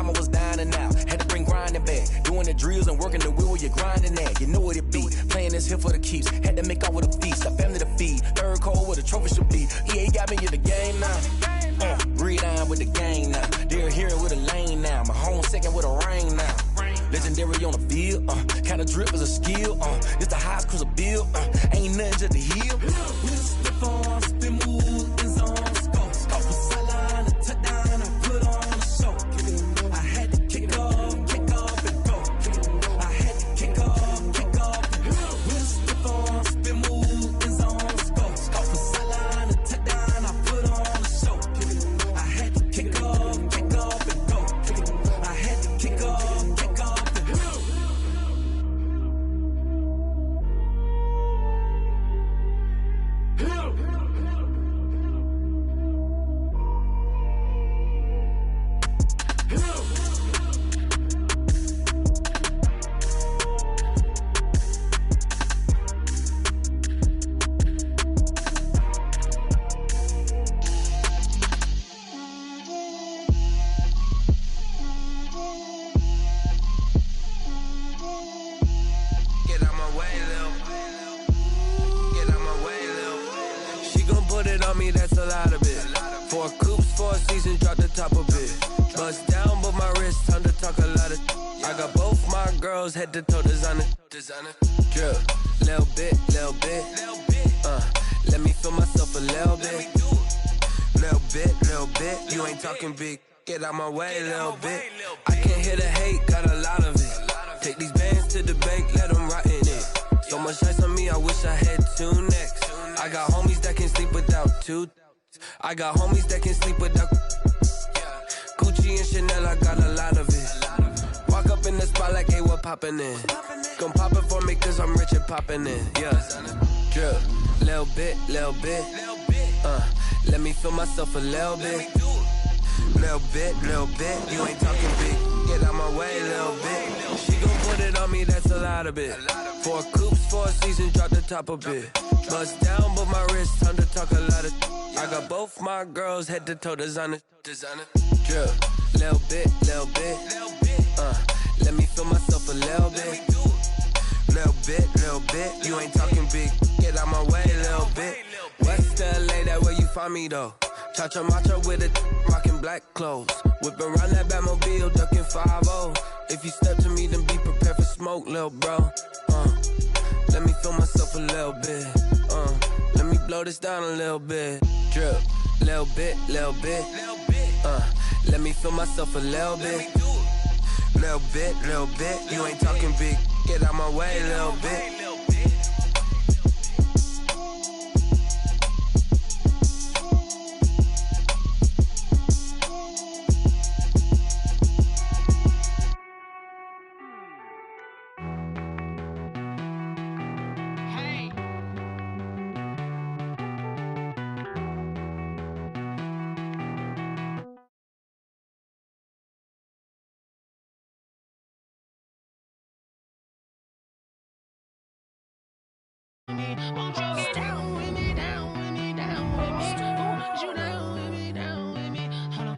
time I was down and out. Had to bring grinding back. Doing the drills and working the wheel where you're grinding at. You know what it be. Playing this here for the keeps. Had to make out with a feast. A family to feed. Third cold where the trophy should be. EA got me in the game now. Breed on with the gang now. They're here with a lane now. My home second with a rain now. Legendary on the field. Kinda drip is a skill. It's the highest cruiser bill. Ain't nothing just to heal. Mr. Farm, spin move, is on scope. Scope for sideline, a touchdown, I put on a show. I had to kick off and go. I had to kick off and go. Mr. Farm, spin move, is on scope. Scope for sideline, a touchdown, I put on a show. I had to kick off and go. I had to kick off and go. That's a lot of it. 4 coops, 4 seasons, drop the top of it. Bust down, but my wrist, time to talk a lot of. I got both my girls head to toe designer. Drip, little bit. Let me feel myself a little bit. Little bit. You ain't talking big. Get out my way, little bit. I can't hear the hate, got a lot of it. Take these bands to the bank, let them rot in it. So much ice on me, I wish I had 2 necks. I got homies that can sleep without 2. I got homies that can sleep without Gucci and Chanel, I got a lot of it. Walk up in the spot like, hey, what poppin' in? Gon' pop it for me cause I'm rich and poppin' in. Yeah, drip, little bit. Let me feel myself a little bit. Little bit. You ain't talking big. Get out my way, little bit. She gon' put it on me, that's a lot of it. 4 coops, 4 seasons, drop the top a bit. Bust down, but my wrist, time to talk a lot of. I got both my girls head to toe designer. Drip, little bit. Let me feel myself a little bit. Little bit. You ain't talking big. Get out my way, little bit. West LA, that where you find me though. Cha-cha matcha with it, rockin' black clothes. Whip around that Batmobile, ducking 5-0. If you step to me, then be prepared for smoke, lil' bro. Let me feel myself a little bit. Let me blow this down a little bit. Drip, little bit. Let me feel myself a little bit. Little bit. You ain't talking big. Get out my way, little bit. Won't you get down with me, down with me, down with me? Won't you down with me, down with me? Hold on.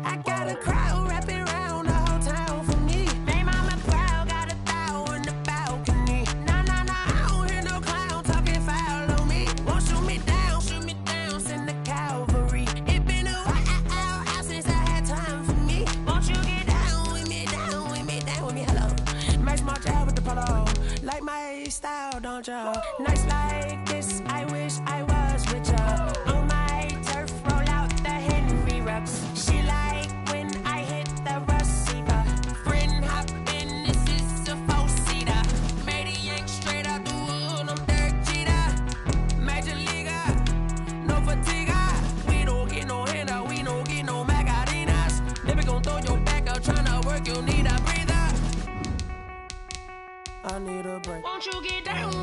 I got a crowd wrapping around the whole town for me. They mama proud, got a thou in the balcony. Nah, I don't hear no clown talking foul on me. Won't shoot me down, send the cavalry. It been a while since I had time for me. Won't you get down with me, down with me, down with me? Hello. Match my job with the polo. Like my style, don't y'all? Nights like this, I wish I was with y'all. On my turf, roll out the Henry rocks. She like when I hit the receiver. Friend hop in, this is a 4-seater. Made a yank straight out the wood, I'm Derek Jeter. Major leaguer, no fatigue. We don't get no handout, we don't get no Macarinas. Never gon' throw your back out, tryna work, you need a breather. I need a break. Won't you get down